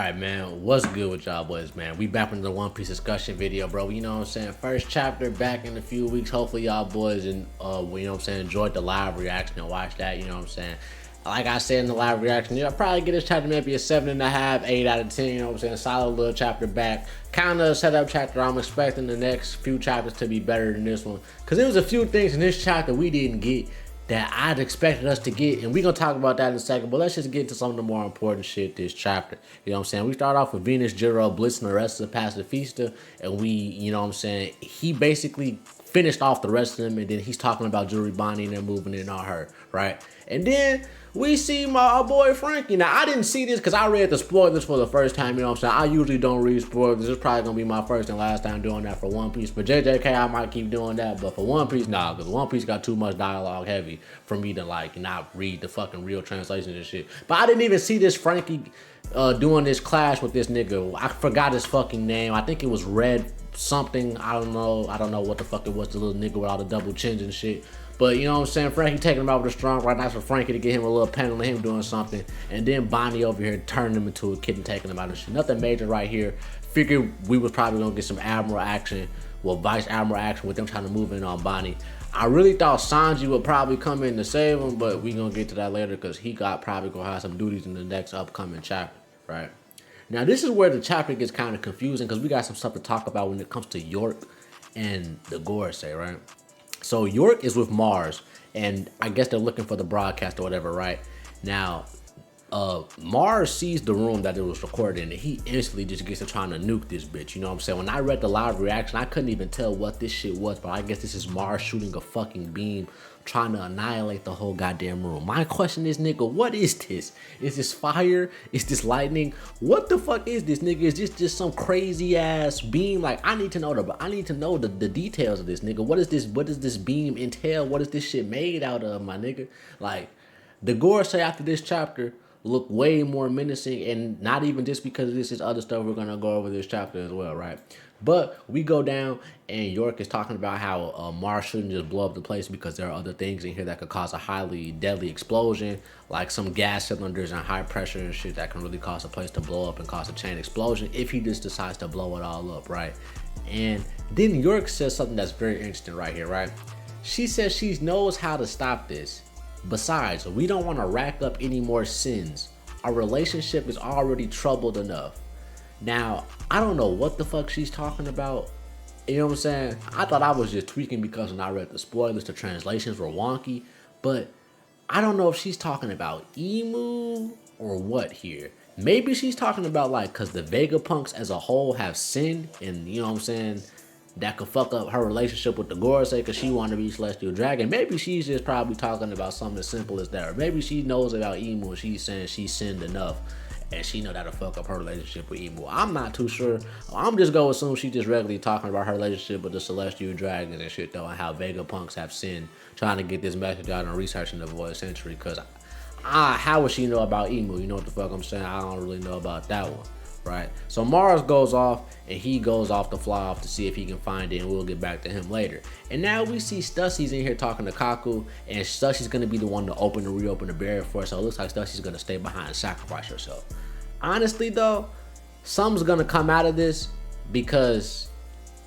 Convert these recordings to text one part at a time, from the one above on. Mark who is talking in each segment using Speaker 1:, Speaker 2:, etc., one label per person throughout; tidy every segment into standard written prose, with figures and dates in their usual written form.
Speaker 1: Alright, man, what's good with y'all boys, man? We back with the One Piece discussion video, bro. You know what I'm saying? First chapter back in a few weeks. Hopefully y'all boys and you know what I'm saying, enjoyed the live reaction and watch that, you know what I'm saying? Like I said in the live reaction, I'll probably get this chapter maybe a 7.5, 8 out of 10, you know what I'm saying? Solid little chapter back. Kind of setup chapter. I'm expecting the next few chapters to be better than this one. Cause there was a few things in this chapter we didn't get that I'd expected us to get, and we're gonna talk about that in a second, but let's just get to some of the more important shit this chapter. You know what I'm saying? We start off with Venus, Jiro, Blitz, and the rest of the Pacifista, and you know what I'm saying, he basically finished off the rest of them, and then he's talking about Jewelry Bonnie and they're moving in on her, right? And then we see my boy Frankie. Now, I didn't see this because I read the spoilers for the first time, you know what I'm saying? I usually don't read spoilers. This is probably going to be my first and last time doing that for One Piece. For JJK, I might keep doing that, but for One Piece, nah, because One Piece got too much dialogue heavy for me to, like, not read the fucking real translations and shit. But I didn't even see this Frankie doing this clash with this nigga. I forgot his fucking name. I think it was Red something. I don't know what the fuck it was, the little nigga with all the double chins and shit. But you know what I'm saying, Frankie taking him out with a strong right. Nice for Frankie to get him a little panel of him doing something. And then Bonnie over here turning him into a kid and taking him out of shit. Nothing major right here. Figured we was probably gonna get some Admiral action, well, Vice Admiral action with them trying to move in on Bonnie. I really thought Sanji would probably come in to save him, but we gonna get to that later because he probably gonna have some duties in the next upcoming chapter, right? Now this is where the chapter gets kind of confusing because we got some stuff to talk about when it comes to York and the Gorosei, right? So York is with Mars, and I guess they're looking for the broadcast or whatever, right? Now, Mars sees the room that it was recorded in, and he instantly just gets to trying to nuke this bitch, you know what I'm saying? When I read the live reaction, I couldn't even tell what this shit was, but I guess this is Mars shooting a fucking beam, trying to annihilate the whole goddamn room. My question is, nigga, what is this? Is this fire? Is this lightning? What the fuck is this, nigga? Is this just some crazy ass beam? Like, I need to know the details of this, nigga. What is this? What does this beam entail? What is this shit made out of, my nigga? Like, the Gorosei after this chapter look way more menacing, and not even just because this is other stuff we're gonna go over this chapter as well, right? But we go down and York is talking about how Mars shouldn't just blow up the place because there are other things in here that could cause a highly deadly explosion, like some gas cylinders and high pressure and shit that can really cause a place to blow up and cause a chain explosion if he just decides to blow it all up, right? And then York says something that's very interesting right here, right? She says she knows how to stop this. Besides, we don't want to rack up any more sins. Our relationship is already troubled enough. Now, I don't know what the fuck she's talking about. You know what I'm saying? I thought I was just tweaking because when I read the spoilers, the translations were wonky. But I don't know if she's talking about Emu or what here. Maybe she's talking about, like, because the Vegapunks as a whole have sinned, and you know what I'm saying, that could fuck up her relationship with the Gorosei because she wanted to be Celestial Dragon. Maybe she's just probably talking about something as simple as that. Or maybe she knows about Emu and she's saying she sinned enough and she know that'll fuck up her relationship with Emu. I'm not too sure. I'm just gonna assume she just regularly talking about her relationship with the Celestial Dragons and shit though, and how Vegapunks have sinned, trying to get this message out and researching the Void Century. Because how would she know about Emu? You know what the fuck I'm saying? I don't really know about that one. Right, so Mars goes off and he goes off to fly off to see if he can find it, and we'll get back to him later. And now we see Stussy's in here talking to Kaku, and Stussy's gonna be the one to open and reopen the barrier for us. So it looks like Stussy's gonna stay behind and sacrifice herself. Honestly though, something's gonna come out of this because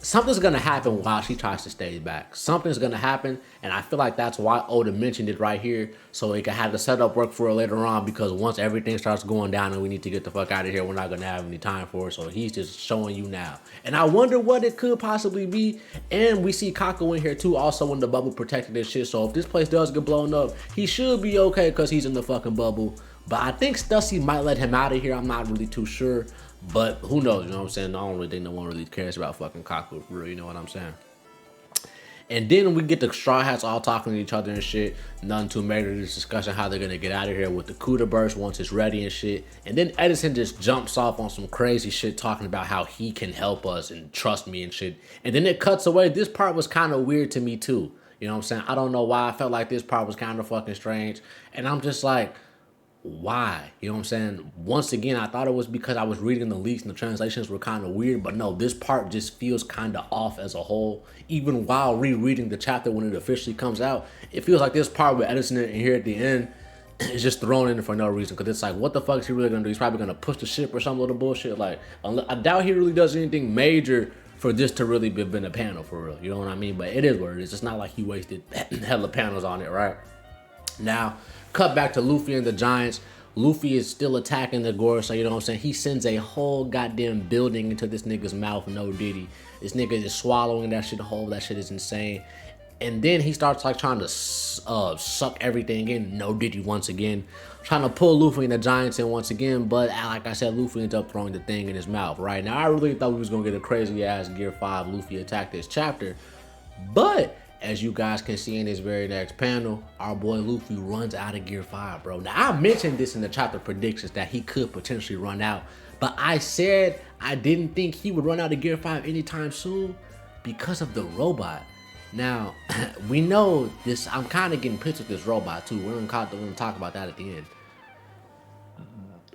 Speaker 1: something's gonna happen while she tries to stay back. Something's gonna happen, and I feel like that's why Oda mentioned it right here, so he can have the setup work for her later on, because once everything starts going down and we need to get the fuck out of here, we're not gonna have any time for it, so he's just showing you now. And I wonder what it could possibly be. And we see Kaku in here too, also in the bubble protecting this shit, so if this place does get blown up, he should be okay because he's in the fucking bubble. But I think Stussy might let him out of here. I'm not really too sure. But who knows, you know what I'm saying? I don't really think no one really cares about fucking Kaku, for real, you know what I'm saying? And then we get the Straw Hats all talking to each other and shit. Nothing too major, just discussing how they're gonna get out of here with the Kuda burst once it's ready and shit. And then Edison just jumps off on some crazy shit talking about how he can help us and trust me and shit. And then it cuts away. This part was kind of weird to me too. You know what I'm saying? I don't know why. I felt like this part was kind of fucking strange. And I'm just like, why? You know what I'm saying? Once again, I thought it was because I was reading the leaks and the translations were kind of weird, but no, this part just feels kind of off as a whole. Even while rereading the chapter when it officially comes out, it feels like this part with Edison in here at the end is just thrown in for no reason. Because it's like, what the fuck is he really gonna do? He's probably gonna push the ship or some little bullshit. Like, I doubt he really does anything major for this to really be been a panel for real. You know what I mean? But it is what it is. It's not like he wasted hella panels on it, right? Now, cut back to Luffy and the Giants. Luffy is still attacking the Gorosei, you know what I'm saying? He sends a whole goddamn building into this nigga's mouth, no diddy. This nigga is swallowing that shit whole. That shit is insane. And then he starts like trying to suck everything in, no diddy once again. Trying to pull Luffy and the Giants in once again, but like I said, Luffy ends up throwing the thing in his mouth, right? Now, I really thought we was going to get a crazy ass Gear 5 Luffy attack this chapter, but as you guys can see in this very next panel, our boy Luffy runs out of Gear 5, bro. Now, I mentioned this in the chapter predictions that he could potentially run out, but I said I didn't think he would run out of Gear 5 anytime soon because of the robot. Now, we know this, I'm kind of getting pissed with this robot too. We're gonna talk about that at the end.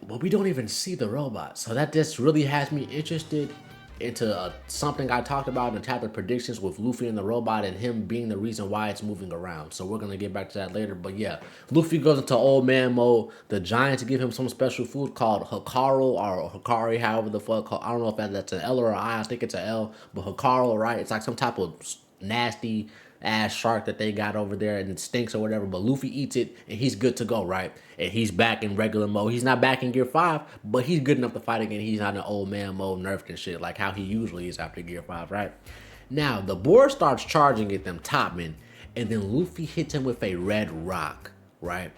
Speaker 1: But we don't even see the robot. So that just really has me interested into something I talked about in the chapter predictions with Luffy and the robot and him being the reason why it's moving around. So we're going to get back to that later. But yeah, Luffy goes into old man mode. The Giants give him some special food called Hikaru or Hikari, however the fuck. I don't know if that's an L or an I. I think it's an L. But Hikaru, right? It's like some type of nasty ass shark that they got over there and it stinks or whatever, but Luffy eats it and he's good to go, right? And he's back in regular mode. He's not back in Gear 5, but he's good enough to fight again. He's not in old man mode, nerfed and shit, like how he usually is after Gear 5, right? Now, the board starts charging at them Topman, and then Luffy hits him with a red rock, right?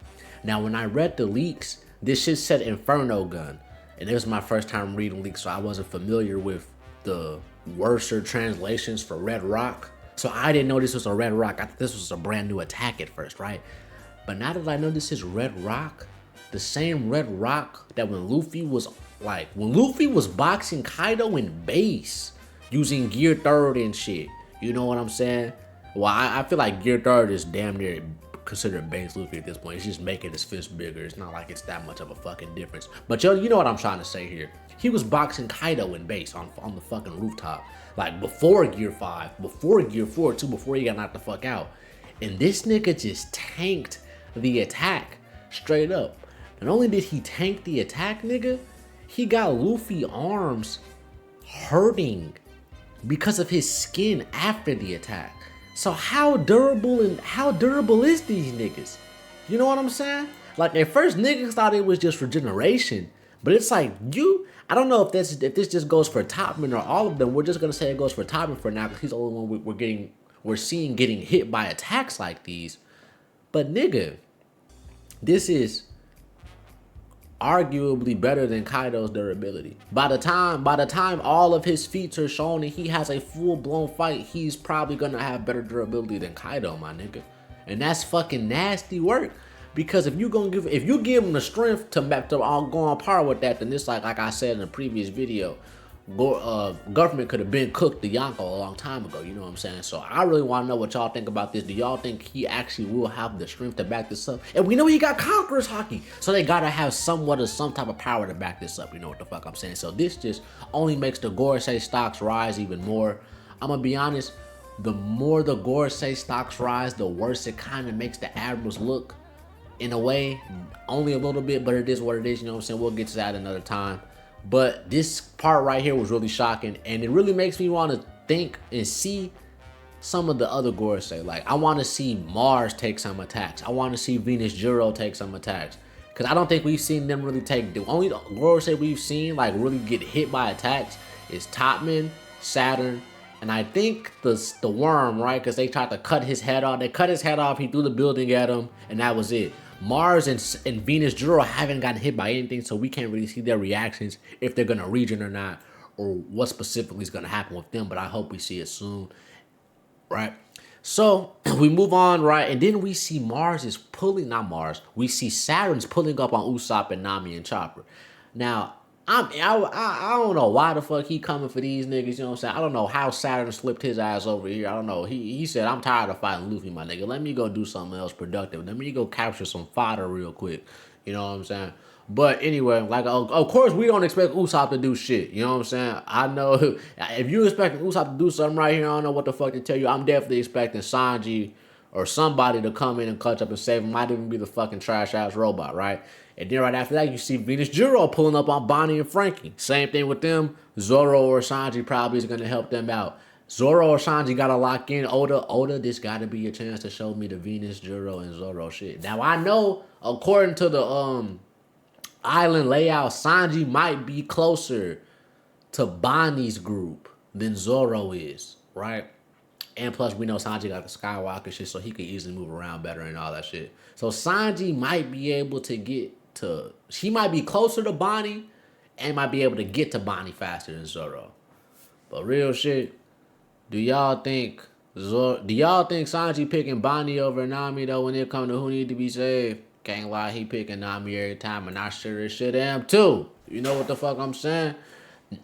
Speaker 1: Now, when I read the leaks, this shit said Inferno Gun, and it was my first time reading leaks, so I wasn't familiar with the worser translations for red rock. So I didn't know this was a red rock. I thought this was a brand new attack at first, right? But now that I know this is red rock, the same red rock that when Luffy was boxing Kaido in base using Gear 3rd and shit. You know what I'm saying? Well, I feel like Gear 3rd is damn near considered base Luffy at this point. It's just making his fist bigger. It's not like it's that much of a fucking difference. But yo, you know what I'm trying to say here. He was boxing Kaido in base on the fucking rooftop. Like before Gear 5, before Gear 4 too, before he got knocked the fuck out. And this nigga just tanked the attack straight up. Not only did he tank the attack, nigga, he got Luffy arms hurting because of his skin after the attack. So how durable is these niggas? You know what I'm saying? Like at first niggas thought it was just regeneration, but it's like I don't know if this just goes for Topman or all of them. We're just gonna say it goes for Topman for now because he's the only one we're seeing getting hit by attacks like these. But nigga, this is arguably better than Kaido's durability. By the time all of his feats are shown and he has a full-blown fight, he's probably gonna have better durability than Kaido, my nigga. And that's fucking nasty work. Because if you give him the strength to go on par with that, then this like I said in the previous video, government could have been cooked the Yonko a long time ago, you know what I'm saying? So I really want to know what y'all think about this. Do y'all think he actually will have the strength to back this up? And we know he got Conqueror's Haki, so they gotta have some type of power to back this up, you know what the fuck I'm saying? So this just only makes the Gorosei stocks rise even more. I'm gonna be honest, the more the Gorosei stocks rise, the worse it kind of makes the Admirals look. In a way, only a little bit, but it is what it is, you know what I'm saying? We'll get to that another time. But this part right here was really shocking, and it really makes me want to think and see some of the other Gorosei. Like, I want to see Mars take some attacks. I want to see Venus Juro take some attacks. Because I don't think we've seen them really take... The only Gorosei we've seen, like, really get hit by attacks is Topman, Saturn, and I think the Worm, right? Because they tried to cut his head off. They cut his head off, he threw the building at him, and that was it. Mars and Venus Juro haven't gotten hit by anything, so we can't really see their reactions if they're going to regen or not, or what specifically is going to happen with them, but I hope we see it soon, right? So we move on, right? And then we see we see Saturn's pulling up on Usopp and Nami and Chopper. Now, I don't know why the fuck he coming for these niggas, you know what I'm saying? I don't know how Saturn slipped his ass over here. I don't know. He said, I'm tired of fighting Luffy, my nigga. Let me go do something else productive. Let me go capture some fodder real quick. You know what I'm saying? But anyway, like, of course, we don't expect Usopp to do shit. You know what I'm saying? I know if you expecting Usopp to do something right here, I don't know what the fuck to tell you. I'm definitely expecting Sanji or somebody to come in and catch up and save him. Might even be the fucking trash ass robot, right? And then right after that, you see Venus Juro pulling up on Bonnie and Frankie. Same thing with them. Zoro or Sanji probably is gonna help them out. Zoro or Sanji gotta lock in Oda. Oda, this gotta be a chance to show me the Venus, Juro, and Zoro shit. Now I know, according to the island layout, Sanji might be closer to Bonnie's group than Zoro is, right? And plus, we know Sanji got the Skywalker shit, so he could easily move around better and all that shit. So Sanji might be able to get to, she might be closer to Bonnie and might be able to get to Bonnie faster than Zoro. But real shit, do y'all think Sanji picking Bonnie over Nami though when it comes to who need to be saved? Can't lie, he picking Nami every time, and I sure as shit am too. You know what the fuck I'm saying?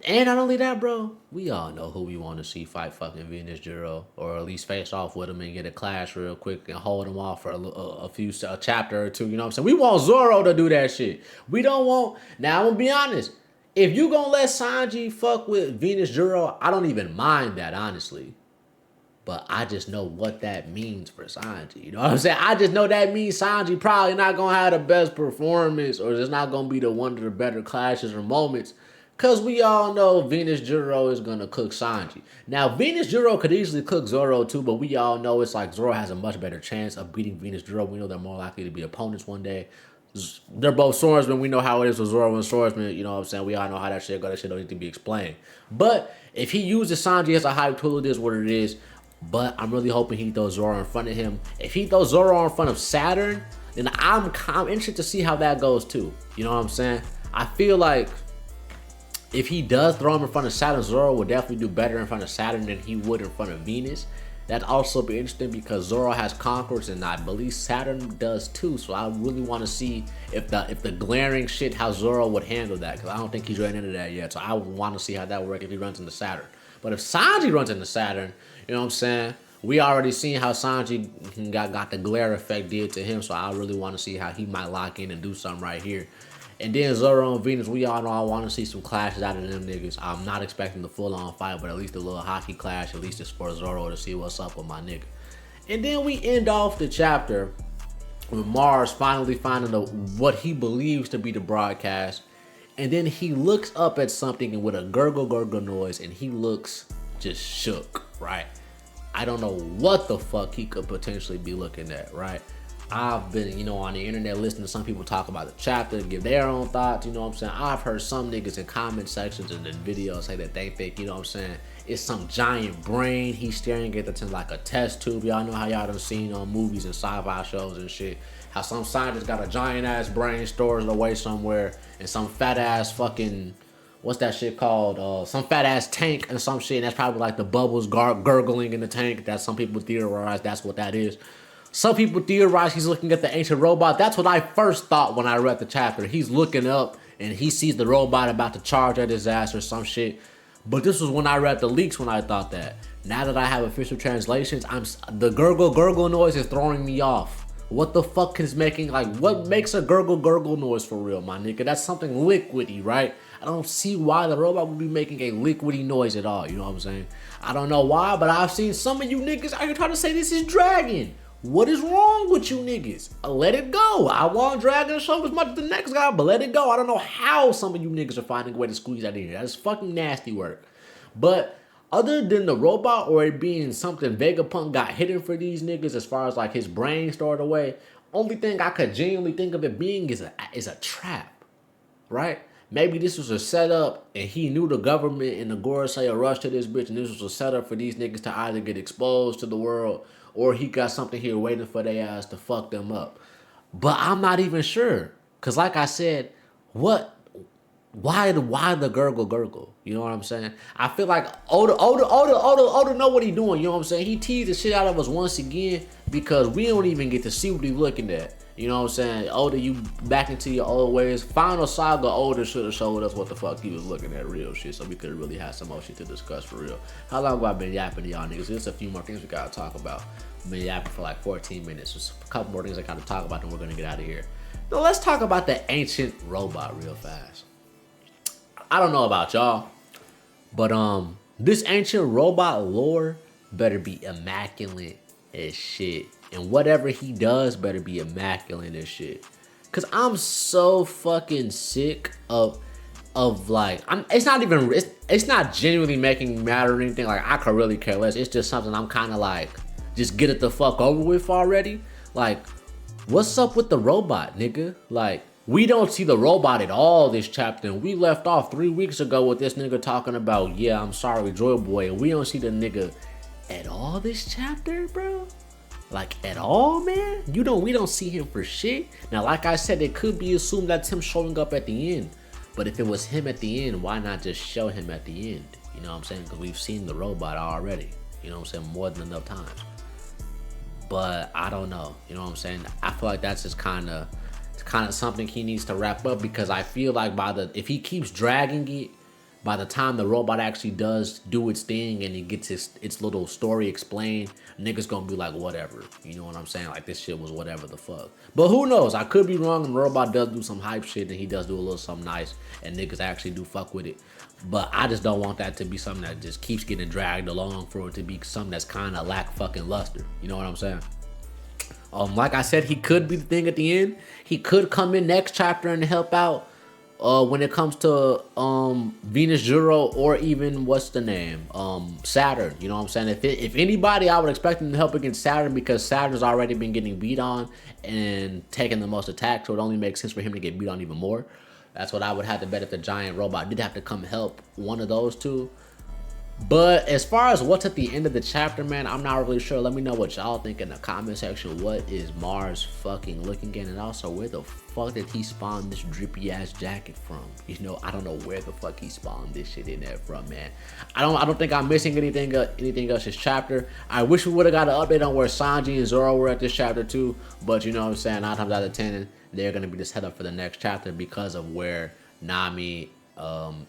Speaker 1: And not only that, bro, we all know who we want to see fight fucking Venus Juro, or at least face off with him and get a clash real quick and hold him off for a chapter or two. You know what I'm saying? We want Zoro to do that shit. We don't want. Now I'm gonna be honest. If you gonna let Sanji fuck with Venus Juro, I don't even mind that, honestly. But I just know what that means for Sanji. You know what I'm saying? I just know that means Sanji probably not gonna have the best performance, or it's not gonna be the one of the better clashes or moments. Because we all know Venus Juro is going to cook Sanji. Now, Venus Juro could easily cook Zoro too, but we all know it's like Zoro has a much better chance of beating Venus Juro. We know they're more likely to be opponents one day. They're both swordsmen. We know how it is with Zoro and swordsman. You know what I'm saying? We all know how that shit goes. That shit don't need to be explained. But if he uses Sanji as a hype tool, it is what it is. But I'm really hoping he throws Zoro in front of him. If he throws Zoro in front of Saturn, then I'm interested to see how that goes too. You know what I'm saying? I feel like if he does throw him in front of Saturn, Zoro will definitely do better in front of Saturn than he would in front of Venus. That'd also be interesting because Zoro has conquerors and I believe Saturn does too. So I really want to see if the glaring shit, how Zoro would handle that, because I don't think he's ran into that yet. So I would want to see how that would work if he runs into Saturn. But if Sanji runs into Saturn, you know what I'm saying? We already seen how Sanji got the glare effect did to him. So I really want to see how he might lock in and do something right here. And then Zoro and Venus, we all know I want to see some clashes out of them niggas. I'm not expecting the full-on fight, but at least a little hockey clash, at least it's for Zoro to see what's up with my nigga. And then we end off the chapter with Mars finally finding what he believes to be the broadcast. And then he looks up at something with a gurgle noise, and he looks just shook, right? I don't know what the fuck he could potentially be looking at, right? I've been, on the internet listening to some people talk about the chapter, give their own thoughts, you know what I'm saying? I've heard some niggas in comment sections and in videos say that they think, you know what I'm saying, it's some giant brain he's staring at that's in like a test tube. Y'all know how y'all done seen on movies and sci-fi shows and shit. How some scientist got a giant ass brain stored away somewhere and some fat ass fucking, what's that shit called? Some fat ass tank and some shit. And that's probably like the bubbles gurgling in the tank. That some people theorize that's what that is. Some people theorize he's looking at the ancient robot. That's what I first thought when I read the chapter. He's looking up and he sees the robot about to charge at his ass or some shit. But this was when I read the leaks when I thought that. Now that I have official translations, the gurgle noise is throwing me off. What the fuck is making, what makes a gurgle noise for real, my nigga? That's something liquidy, right? I don't see why the robot would be making a liquidy noise at all, you know what I'm saying? I don't know why, but I've seen some of you niggas out here trying to say this is Dragon. What is wrong with you niggas? Let it go. I want Dragon to show up as much as the next guy, but let it go. I don't know how some of you niggas are finding a way to squeeze that in here. That's fucking nasty work. But other than the robot or it being something Vegapunk got hidden for these niggas as far as like his brain stored away, only thing I could genuinely think of it being is a trap, right? Maybe this was a setup and he knew the government and the Gorosei would rush to this bitch and this was a setup for these niggas to either get exposed to the world or he got something here waiting for their ass to fuck them up. But I'm not even sure. Cause like I said, why the gurgle? You know what I'm saying? I feel like Oda know what he doing, you know what I'm saying? He teased the shit out of us once again because we don't even get to see what he looking at. You know what I'm saying? Oda, you back into your old ways. Final Saga, Oda should have showed us what the fuck he was looking at, real shit, so we could really have some more shit to discuss for real. How long have I been yapping to y'all niggas? There's a few more things we gotta talk about. I've been yapping for like 14 minutes. Just a couple more things I gotta talk about, and we're gonna get out of here. Now let's talk about the ancient robot real fast. I don't know about y'all, but this ancient robot lore better be immaculate as shit. And whatever he does better be immaculate in this shit. Cause I'm so fucking sick of like, it's not even, it's not genuinely making me mad or anything. Like, I could really care less. It's just something I'm kind of like, just get it the fuck over with already. Like, what's up with the robot, nigga? Like, we don't see the robot at all this chapter. And we left off 3 weeks ago with this nigga talking about, yeah, I'm sorry, Joy Boy. And we don't see the nigga at all this chapter, bro. Like, at all, man? We don't see him for shit. Now, like I said, it could be assumed that's him showing up at the end. But if it was him at the end, why not just show him at the end? You know what I'm saying? Because we've seen the robot already. You know what I'm saying? More than enough times. But I don't know. You know what I'm saying? I feel like that's just kind of something he needs to wrap up, because I feel like if he keeps dragging it, by the time the robot actually does do its thing and it gets its little story explained, niggas gonna be like, whatever. You know what I'm saying? Like, this shit was whatever the fuck. But who knows? I could be wrong and the robot does do some hype shit and he does do a little something nice and niggas actually do fuck with it. But I just don't want that to be something that just keeps getting dragged along for it to be something that's kind of lack fucking luster. You know what I'm saying? Like I said, he could be the thing at the end. He could come in next chapter and help out when it comes to Venus Juro, or even what's the name, Saturn. You know what I'm saying? If anybody, I would expect him to help against Saturn, because Saturn's already been getting beat on and taking the most attacks, so it only makes sense for him to get beat on even more. That's what I would have to bet if the giant robot did have to come help one of those two. But as far as what's at the end of the chapter, man, I'm not really sure. Let me know what y'all think in the comment section. What is Mars fucking looking at? And also, where the fuck did he spawn this drippy ass jacket from? You know, I don't know where the fuck he spawned this shit in there from, man. I don't think I'm missing anything else this chapter. I wish we would have got an update on where Sanji and Zoro were at this chapter too. But you know what I'm saying, 9 times out of 10, they're gonna be the setup for the next chapter because of where Nami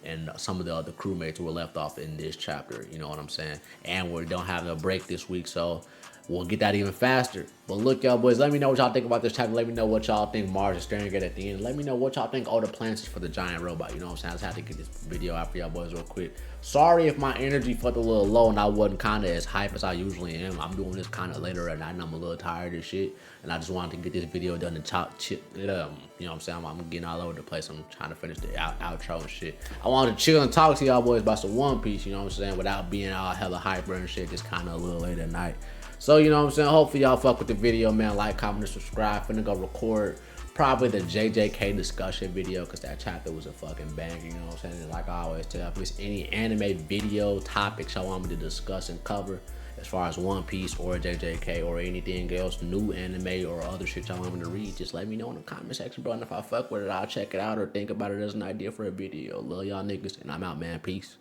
Speaker 1: and some of the other crewmates were left off in this chapter. You know what I'm saying? And we don't have a break this week, so we'll get that even faster. But look, y'all boys, let me know what y'all think about this chapter. Let me know what y'all think Mars is staring at the end. Let me know what y'all think all the plans is for the giant robot. You know what I'm saying? I just had to get this video out for y'all boys real quick. Sorry if my energy felt a little low and I wasn't kind of as hype as I usually am. I'm doing this kind of later at night and I'm a little tired of shit. And I just wanted to get this video done and you know what I'm saying? I'm getting all over the place. I'm trying to finish the outro and shit. I wanted to chill and talk to y'all boys about some One Piece, you know what I'm saying? Without being all hella hyper and shit, just kind of a little late at night. So, you know what I'm saying? Hopefully y'all fuck with the video, man. Like, comment, and subscribe. Finna go record probably the JJK discussion video, because that chapter was a fucking banger, you know what I'm saying? And like I always tell, if there's any anime video topics y'all want me to discuss and cover, as far as One Piece or JJK or anything else, new anime or other shit y'all want me to read, just let me know in the comment section, bro. And if I fuck with it, I'll check it out or think about it as an idea for a video. Love y'all niggas, and I'm out, man. Peace.